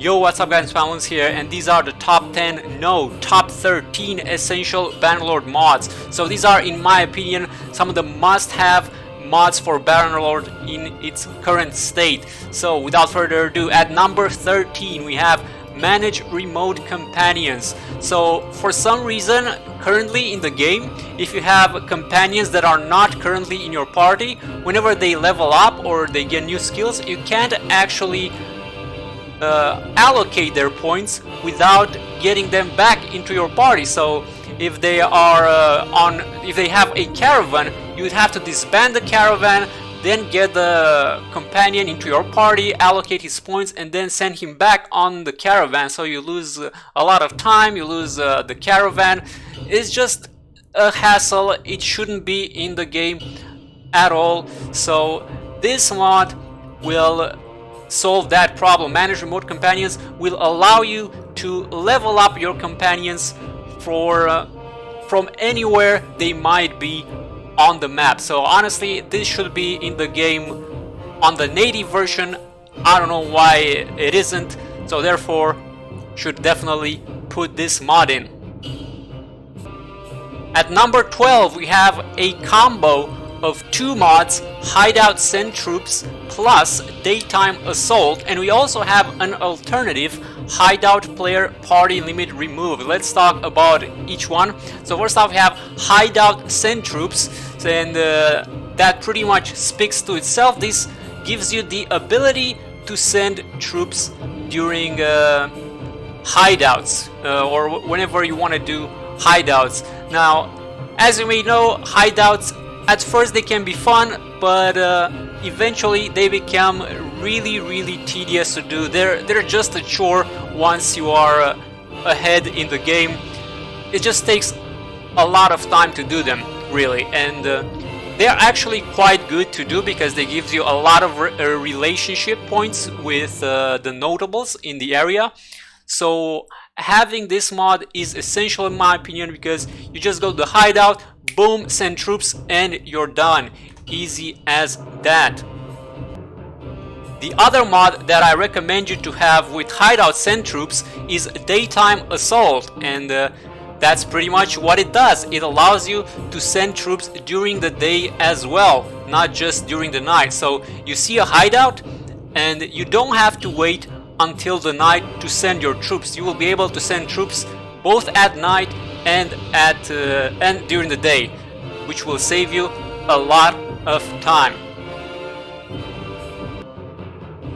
Yo, what's up guys, MrPantaloons here, and these are the top 10, no, top 13 essential Bannerlord mods. So these are, in my opinion, some of the must-have mods for Bannerlord in its current state. So without further ado, at number 13 we have Manage Remote Companions. So for some reason, currently in the game, if you have companions that are not currently in your party, whenever they level up or they get new skills, you can't actually allocate their points without getting them back into your party. So if they are if they have a caravan, you would have to disband the caravan, then get the companion into your party, allocate his points, and then send him back on the caravan. So you lose a lot of time, you lose the caravan. It's just a hassle. It shouldn't be in the game at all. So this mod will solve that problem. Manage Remote Companions will allow you to level up your companions from anywhere they might be on the map. So honestly, this should be in the game on the native version. I don't know why it isn't, so therefore should definitely put this mod in. At number 12 we have a combo of two mods, Hideout Send Troops plus Daytime Assault, and we also have an alternative, Hideout Player Party Limit Remove. Let's talk about each one. So first off we have Hideout Send Troops, and that pretty much speaks to itself. This gives you the ability to send troops during hideouts or whenever you want to do hideouts. Now, as you may know, hideouts at first they can be fun, but eventually they become really tedious to do. They're just a chore once you are ahead in the game. It just takes a lot of time to do them, really, and they're actually quite good to do because they give you a lot of relationship points with the notables in the area. So having this mod is essential in my opinion, because you just go to the hideout, boom, send troops, and you're done. Easy as that. The other mod that I recommend you to have with Hideout Send Troops is Daytime Assault, and that's pretty much what it does. It allows you to send troops during the day as well, not just during the night. So you see a hideout and you don't have to wait until the night to send your troops. You will be able to send troops both at night and during the day, which will save you a lot of time.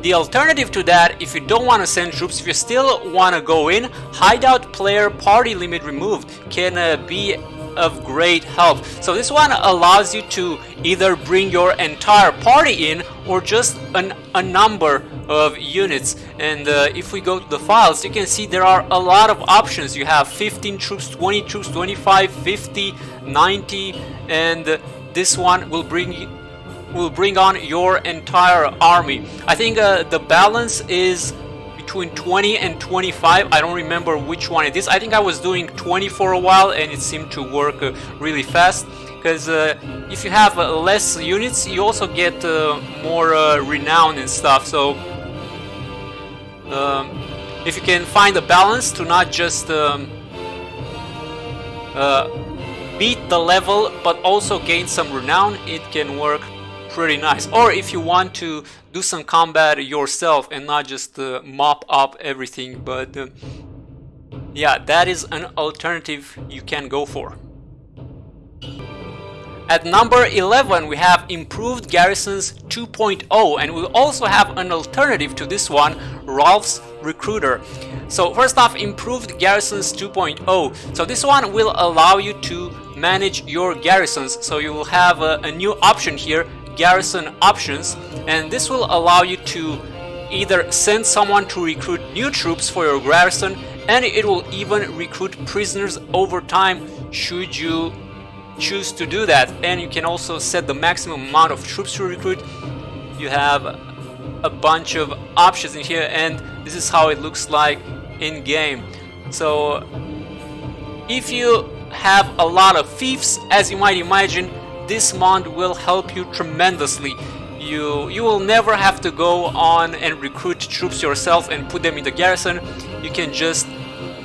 The alternative to that, if you don't want to send troops, if you still want to go in, Hideout Player Party Limit Removed can be of great help. So this one allows you to either bring your entire party in or just a number of units. And if we go to the files, you can see there are a lot of options. You have 15 troops, 20 troops, 25, 50, 90, and this one will bring on your entire army. I think the balance is between 20 and 25. I don't remember which one it is. I think I was doing 20 for a while and it seemed to work really fast, because if you have less units you also get more renown and stuff. So if you can find a balance to not just beat the level but also gain some renown, it can work pretty nice. Or if you want to do some combat yourself and not just mop up everything, but yeah, that is an alternative you can go for. At number 11 we have Improved Garrisons 2.0, and we also have an alternative to this one, Rolf's Recruiter. So first off, Improved Garrisons 2.0. So this one will allow you to manage your garrisons. So you will have a new option here, Garrison Options, and this will allow you to either send someone to recruit new troops for your garrison, and it will even recruit prisoners over time should you choose to do that. And you can also set the maximum amount of troops to recruit. You have a bunch of options in here, and this is how it looks like in game. So if you have a lot of fiefs, as you might imagine, this mod will help you tremendously. you will never have to go on and recruit troops yourself and put them in the garrison. You can just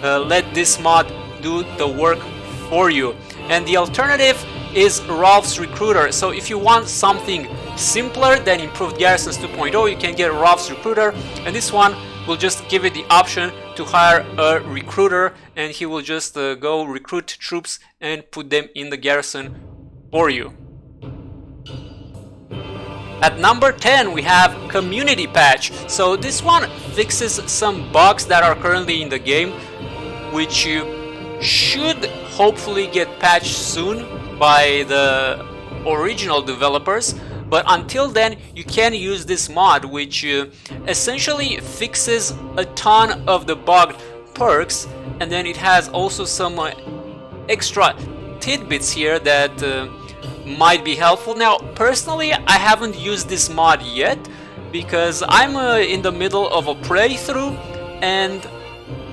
let this mod do the work for you. And the alternative is Rolf's Recruiter. So if you want something simpler than Improved Garrisons 2.0, you can get Rolf's Recruiter, and this one will just give it the option to hire a recruiter, and he will just go recruit troops and put them in the garrison for you. At number 10 we have Community Patch. So this one fixes some bugs that are currently in the game, which you should hopefully get patched soon by the original developers. But until then, you can use this mod, which essentially fixes a ton of the bugged perks, and then it has also some extra tidbits here that might be helpful. Now, personally, I haven't used this mod yet because I'm in the middle of a playthrough, and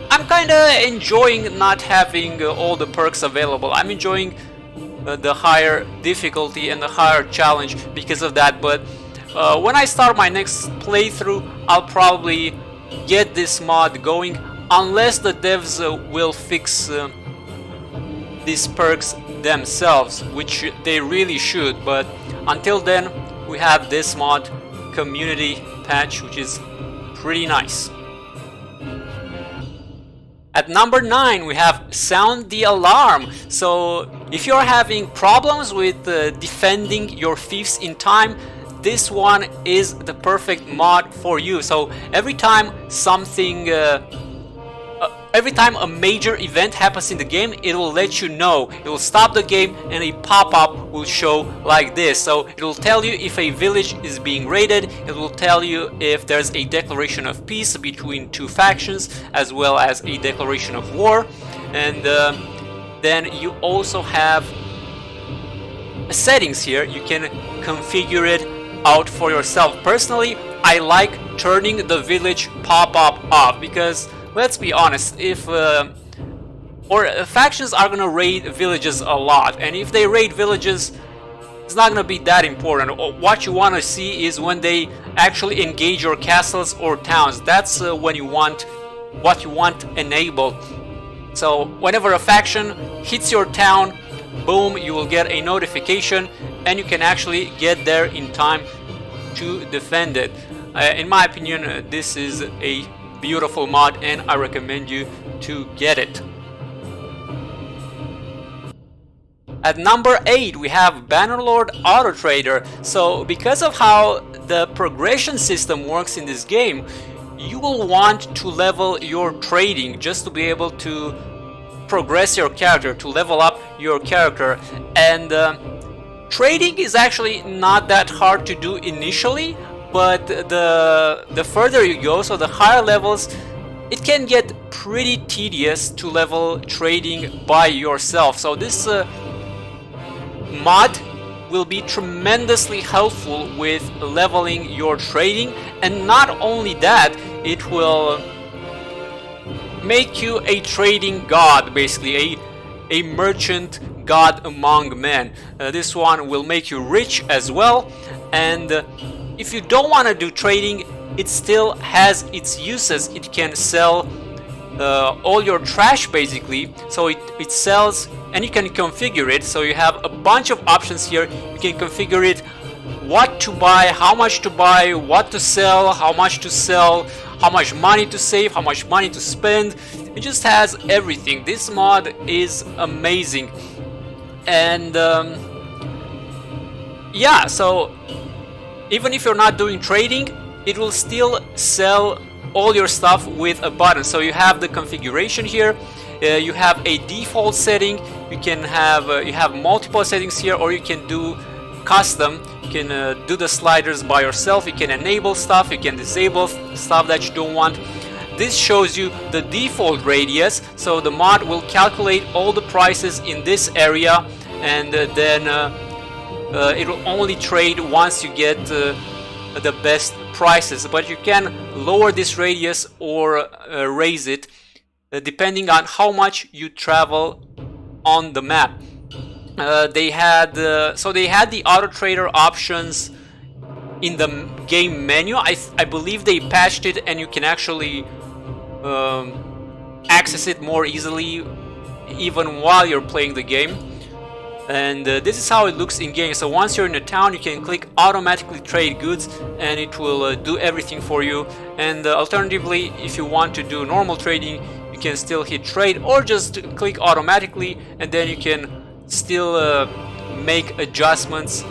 I'm kinda enjoying not having all the perks available. I'm enjoying the higher difficulty and the higher challenge because of that. But when I start my next playthrough, I'll probably get this mod going, unless the devs will fix these perks themselves, which they really should. But until then, we have this mod, Community Patch, which is pretty nice. At number 9 we have Sound the Alarm. So if you're having problems with defending your fiefs in time, this one is the perfect mod for you. So every time something every time a major event happens in the game, it will let you know. It will stop the game and a pop-up will show like this. So it will tell you if a village is being raided, it will tell you if there's a declaration of peace between two factions, as well as a declaration of war. And then you also have settings here. You can configure it out for yourself. Personally, I like turning the village pop-up off because, let's be honest, if factions are gonna raid villages a lot, and if they raid villages, it's not gonna be that important. What you want to see is when they actually engage your castles or towns. That's when you want what you want enabled. So whenever a faction hits your town, boom, you will get a notification, and you can actually get there in time to defend it. In my opinion, this is a beautiful mod, and I recommend you to get it. At number 8 we have Bannerlord Auto Trader. So because of how the progression system works in this game, you will want to level your trading just to be able to progress your character, to level up your character. And trading is actually not that hard to do initially, but the further you go, so the higher levels, it can get pretty tedious to level trading by yourself. So this mod will be tremendously helpful with leveling your trading, and not only that, it will make you a trading god, basically a merchant god among men. This one will make you rich as well, and if you don't want to do trading, it still has its uses. It can sell all your trash basically, so it sells, and you can configure it. So you have a bunch of options here. You can configure it, what to buy, how much to buy, what to sell, how much to sell, how much money to save, how much money to spend. It just has everything. This mod is amazing. And yeah, so even if you're not doing trading, it will still sell all your stuff with a button. So you have the configuration here. You have a default setting. You can have you have multiple settings here, or you can do custom. You can do the sliders by yourself. You can enable stuff. You can disable stuff that you don't want. This shows you the default radius. So the mod will calculate all the prices in this area, and then it will only trade once you get the best prices. But you can lower this radius or raise it depending on how much you travel on the map. They had the auto trader options in the game menu. I believe they patched it and you can actually access it more easily even while you're playing the game. And this is how it looks in game. So once you're in a town, you can click automatically trade goods and it will do everything for you. And alternatively, if you want to do normal trading, you can still hit trade or just click automatically, and then you can still make adjustments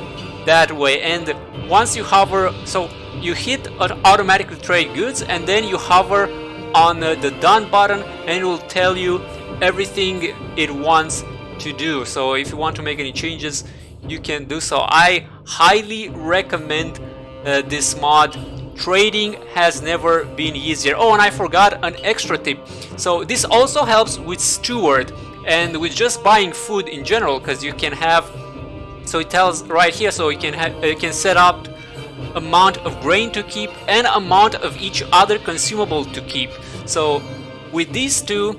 that way. And once you hover, so you hit automatically trade goods and then you hover on the done button and it will tell you everything it wants to do. So if you want to make any changes, you can do so. I highly recommend this mod. Trading has never been easier. Oh, and I forgot an extra tip. So this also helps with steward and with just buying food in general, because you can have, so it tells right here, so you can set up amount of grain to keep and amount of each other consumable to keep. So with these two,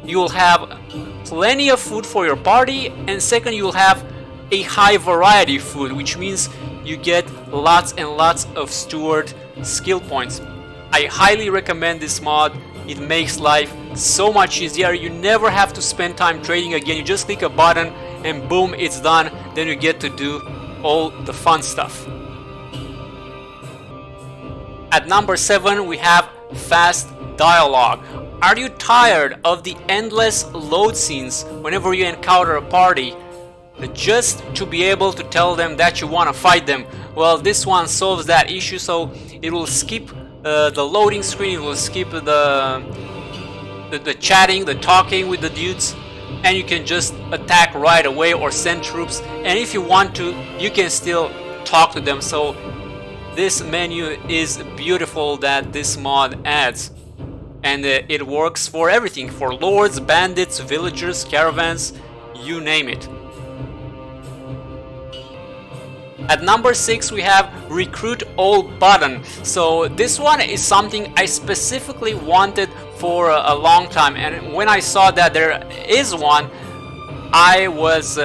you will have plenty of food for your party, and second, you will have a high variety of food, which means you get lots and lots of steward skill points. I highly recommend this mod. It makes life so much easier. You never have to spend time trading again. You just click a button and boom, it's done. Then you get to do all the fun stuff. At number 7, we have fast dialogue. Are you tired of the endless load scenes whenever you encounter a party, just to be able to tell them that you want to fight them? Well, this one solves that issue. So it will skip the loading screen, it will skip the chatting, the talking with the dudes, and you can just attack right away or send troops. And if you want to, you can still talk to them. So this menu is beautiful that this mod adds. And it works for everything, for lords, bandits, villagers, caravans, you name it. At number 6, we have recruit all button. So this one is something I specifically wanted for a long time, and when I saw that there is one, I was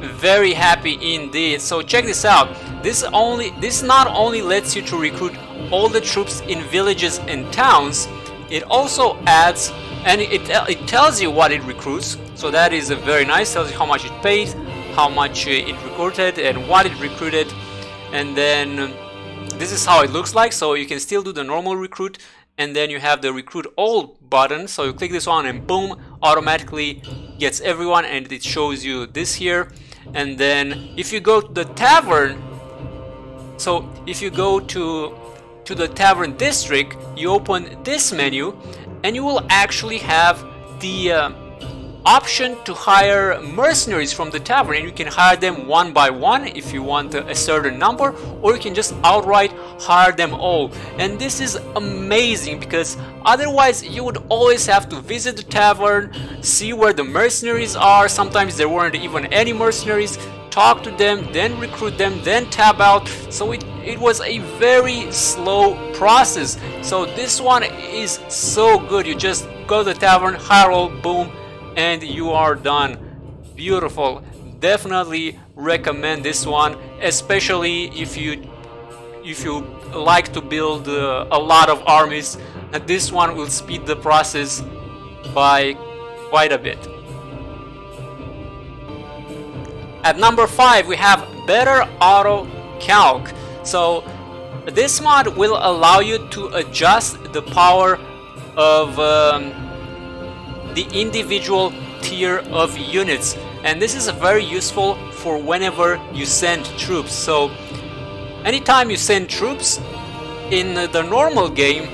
very happy indeed. So check this out. This not only lets you to recruit all the troops in villages and towns, it also adds, and it tells you what it recruits. So that is very nice. Tells you how much it pays, how much it recruited, and what it recruited. And then this is how it looks like. So you can still do the normal recruit, and then you have the recruit all button. So you click this one and boom, automatically gets everyone, and it shows you this here. And then if you go to the tavern, so if you go to the tavern district, you open this menu and you will actually have the option to hire mercenaries from the tavern, and you can hire them one by one if you want a certain number, or you can just outright hire them all. And this is amazing because otherwise you would always have to visit the tavern, see where the mercenaries are. Sometimes there weren't even any mercenaries. Talk to them, then recruit them, then tab out. So it was a very slow process. So this one is so good. You just go to the tavern, hire all, boom, and you are done. Beautiful. Definitely recommend this one, especially if you like to build a lot of armies. This one will speed the process by quite a bit. At number 5, we have better Autocalc. So this mod will allow you to adjust the power of the individual tier of units, and this is very useful for whenever you send troops. So anytime you send troops in the normal game,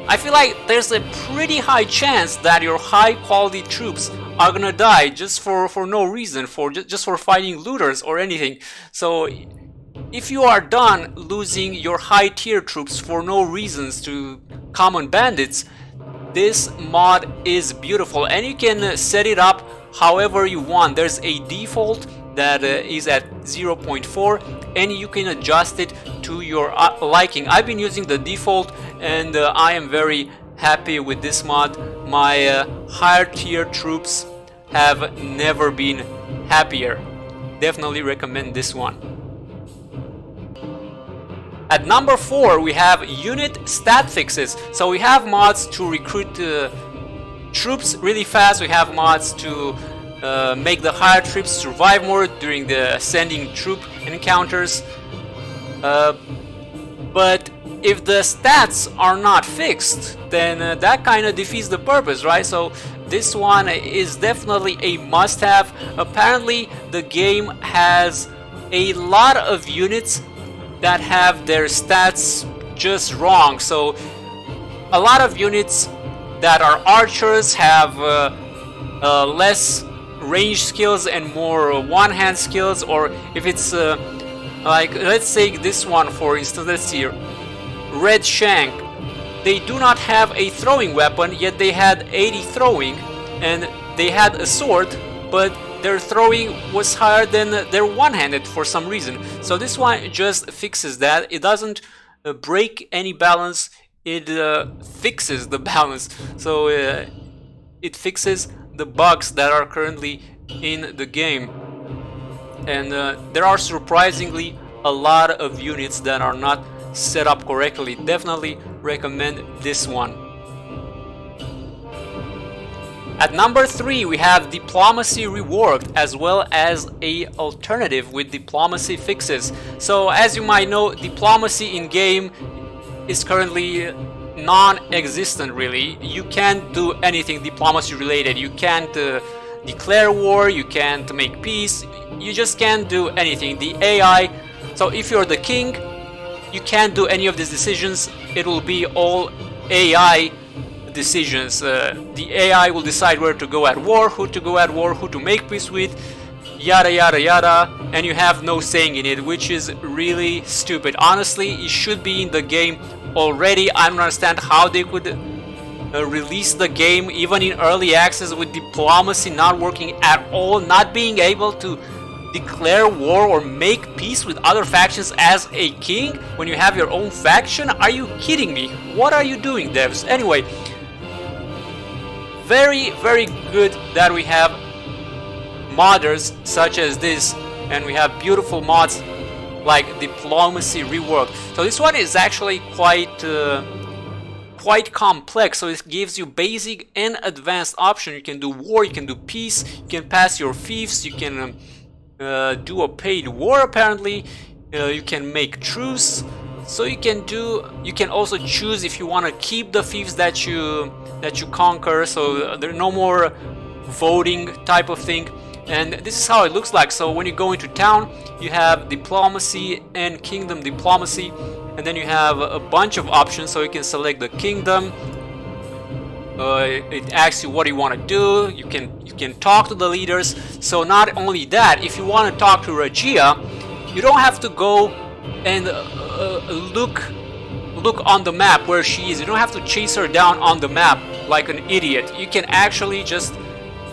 I feel like there's a pretty high chance that your high quality troops are gonna die just for no reason, just for fighting looters or anything. So if you are done losing your high tier troops for no reasons to common bandits, this mod is beautiful, and you can set it up however you want. There's a default that is at 0.4, and you can adjust it to your liking. I've been using the default, and I am very happy with this mod. My higher tier troops have never been happier. Definitely recommend this one. At number 4 we have unit stat fixes. So we have mods to recruit troops really fast. We have mods to make the higher troops survive more during the ascending troop encounters. But if the stats are not fixed, then that kind of defeats the purpose, right? So this one is definitely a must-have. Apparently the game has a lot of units that have their stats just wrong. So a lot of units that are archers have less range skills and more one-hand skills, or if it's like, let's take this one for instance, let's see, Red Shank. They do not have a throwing weapon, yet they had 80 throwing, and they had a sword, but their throwing was higher than their one-handed for some reason. So this one just fixes that. It doesn't break any balance, it fixes the balance. So it fixes the bugs that are currently in the game. And there are surprisingly a lot of units that are not set up correctly. Definitely recommend this one. At number 3 we have diplomacy reworked, as well as a alternative with diplomacy fixes. So as you might know, diplomacy in game is currently non-existent really. You can't do anything diplomacy related. You can't declare war, you can't make peace, you just can't do anything. The AI, so if you're the king, you can't do any of these decisions. It will be all AI decisions. The AI will decide where to go at war, who to go at war, who to make peace with, yada yada yada, and you have no saying in it, which is really stupid. Honestly, it should be in the game already. I don't understand how they could release the game even in early access with diplomacy not working at all, not being able to declare war or make peace with other factions as a king when you have your own faction. Are you kidding me? What are you doing, devs? Anyway, very good that we have modders such as this, and we have beautiful mods like diplomacy reworked. So this one is actually quite complex, so it gives you basic and advanced options. You can do war, you can do peace, you can pass your fiefs, you can do a paid war apparently, you can make truce. So you can also choose if you want to keep the fiefs that you conquer, so there are no more voting type of thing. And this is how it looks like. So when you go into town, you have diplomacy and kingdom diplomacy, and then you have a bunch of options. So you can select the kingdom. It asks you what you want to do. You can talk to the leaders. So not only that, if you want to talk to Regia, you don't have to go and look on the map where she is. You don't have to chase her down on the map like an idiot. You can actually just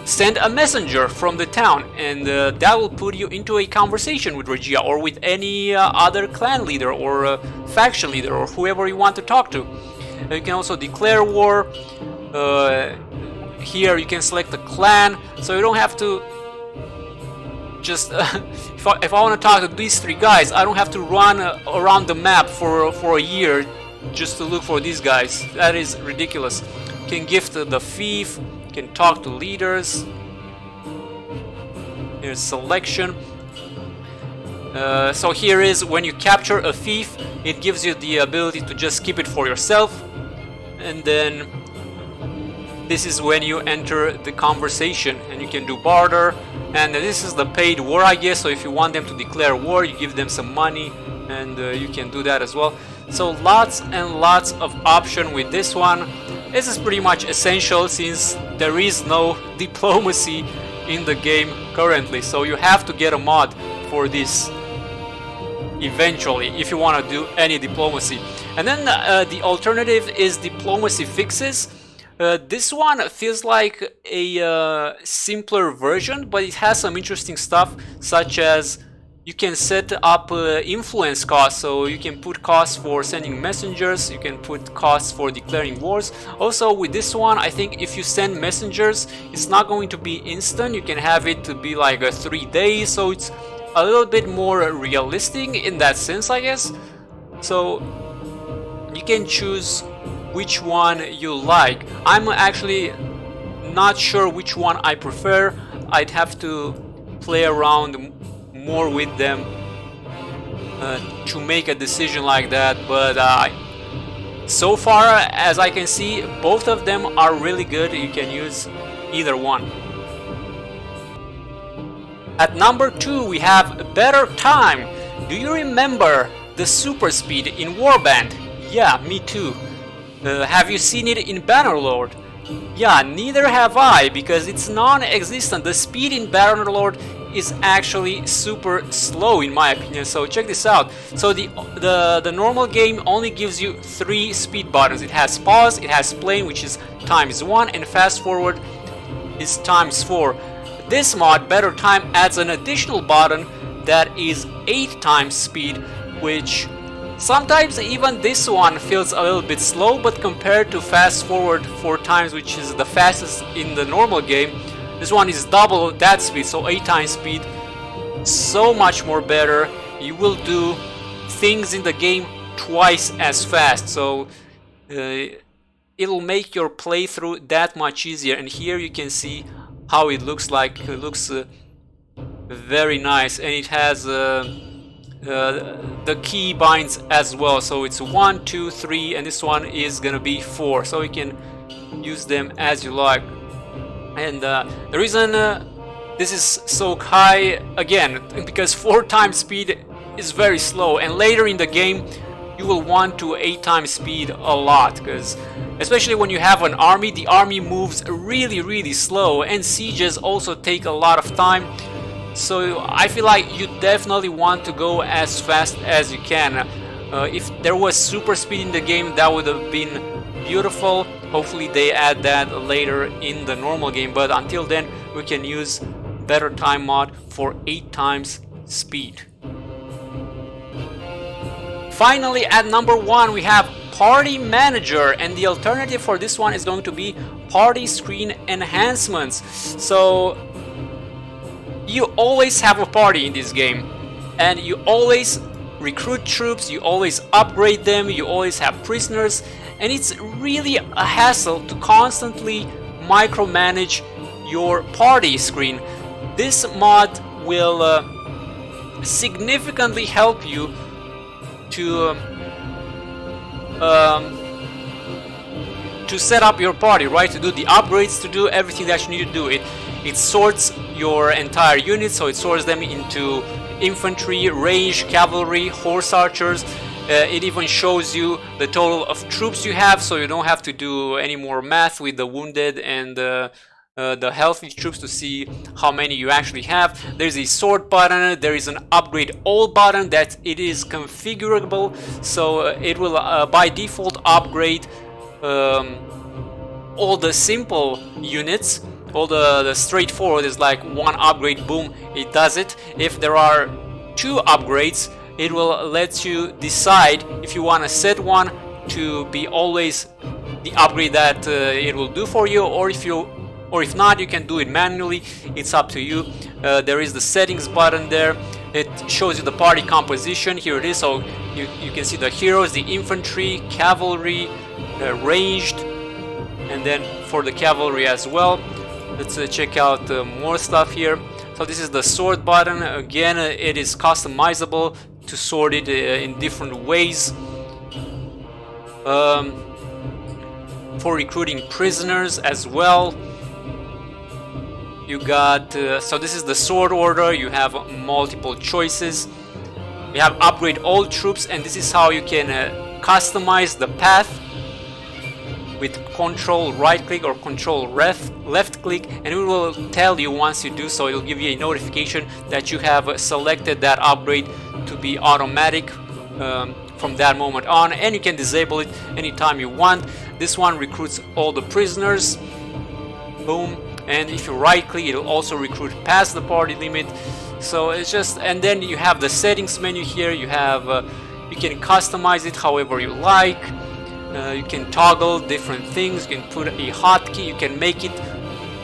send a messenger from the town, and that will put you into a conversation with Regia or with any other clan leader or faction leader or whoever you want to talk to. And you can also declare war. Here you can select a clan, so you don't have to just if I want to talk to these 3 guys, I don't have to run around the map for a year just to look for these guys. That is ridiculous. You can gift the fief, you can talk to leaders. Here's selection. So here is when you capture a fief, it gives you the ability to just keep it for yourself, and then this is when you enter the conversation and you can do barter. And this is the paid war, I guess. So if you want them to declare war, you give them some money, and you can do that as well. So lots and lots of option with this one. This is pretty much essential since there is no diplomacy in the game currently. So you have to get a mod for this eventually if you want to do any diplomacy. And then the alternative is diplomacy fixes. This one feels like a simpler version, but it has some interesting stuff, such as you can set up influence costs, so you can put costs for sending messengers, you can put costs for declaring wars. Also with this one, I think if you send messengers, it's not going to be instant, you can have it to be like 3 days, so it's a little bit more realistic in that sense, I guess. So you can choose which one you like. I'm actually not sure which one I prefer. I'd have to play around more with them to make a decision like that, but so far as I can see, both of them are really good. You can use either one. At number 2 we have Better Time. Do you remember the super speed in Warband? Yeah, me too. Have you seen it in Bannerlord? Yeah, neither have I, because it's non-existent. The speed in Bannerlord is actually super slow in my opinion. So check this out. So the normal game only gives you 3 speed buttons. It has pause, it has plane, which is ×1, and fast forward is ×4. This mod, Better Time, adds an additional button that is 8 times speed, which sometimes even this one feels a little bit slow, but compared to fast forward 4 times, which is the fastest in the normal game, this one is double that speed, so 8 times speed. So much more better. You will do things in the game twice as fast, so it'll make your playthrough that much easier. And here you can see how it looks like. It looks very nice, and it has the key binds as well. So it's 1, 2, 3, and this one is gonna be 4. So you can use them as you like. And the reason this is so high, again, because 4 times speed is very slow, and later in the game you will want to 8 times speed a lot, because especially when you have an army, the army moves really slow, and sieges also take a lot of time. So I feel like you definitely want to go as fast as you can. If there was super speed in the game, that would have been beautiful. Hopefully they add that later in the normal game, but until then we can use Better Time mod for 8 times speed. Finally, at number 1 we have Party Manager, and the alternative for this one is going to be Party Screen Enhancements. So you always have a party in this game, and you always recruit troops, you always upgrade them, you always have prisoners, and it's really a hassle to constantly micromanage your party screen. This mod will significantly help you to set up your party, right? To do the upgrades, to do everything that you need to do. It sorts your entire unit, so it sorts them into infantry, range, cavalry, horse archers. It even shows you the total of troops you have, so you don't have to do any more math with the wounded and the healthy troops to see how many you actually have. There's a sort button, there is an upgrade all button that it is configurable, so it will by default upgrade all the simple units. All the straightforward is like one upgrade, boom, it does it. If there are 2 upgrades, it will let you decide if you want to set one to be always the upgrade that it will do for you, or if not, you can do it manually. It's up to you. There is the settings button there. It shows you the party composition. Here it is. So you can see the heroes, the infantry, cavalry, ranged, and then for the cavalry as well. Let's check out more stuff here. So this is the sort button. Again, it is customizable to sort it in different ways. For recruiting prisoners as well. You got, so this is the sort order. You have multiple choices. You have upgrade all troops, and this is how you can customize the path with control right click or control left click, and it will tell you once you do so. It'll give you a notification that you have selected that upgrade to be automatic from that moment on, and you can disable it anytime you want. This one recruits all the prisoners, boom, and if you right click, it'll also recruit past the party limit. So it's just, and then you have the settings menu here. You have you can customize it however you like. You can toggle different things. You can put a hotkey. You can make it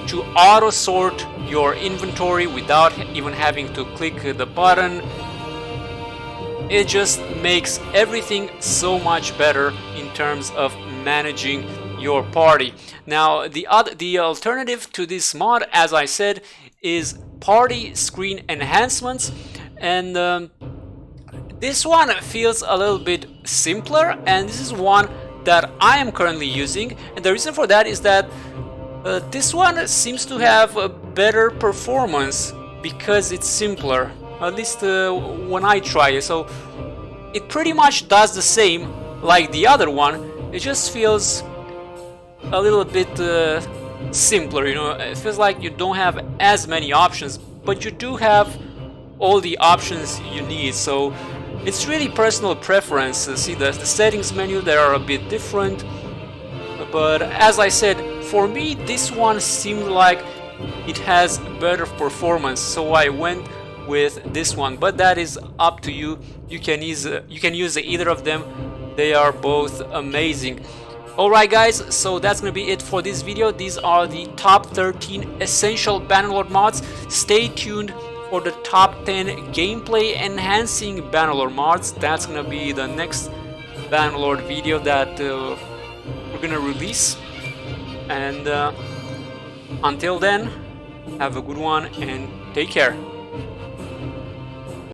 to auto sort your inventory without even having to click the button. it just makes everything so much better in terms of managing your party. Now the alternative to this mod, as I said, is party screen enhancements, and this one feels a little bit simpler, and this is one that I am currently using, and the reason for that is that this one seems to have a better performance because it's simpler, at least when I try it. So it pretty much does the same like the other one, it just feels a little bit simpler, you know. It feels like you don't have as many options, but you do have all the options you need. So it's really personal preference. See the settings menu, they are a bit different, but as I said, for me this one seemed like it has better performance, so I went with this one. But that is up to you. You can use either of them. They are both amazing. Alright guys, so that's gonna be it for this video. These are the top 13 essential Bannerlord mods. Stay tuned for the top 10 gameplay enhancing Bannerlord mods. That's gonna be the next Bannerlord video that we're gonna release. And until then, have a good one and take care.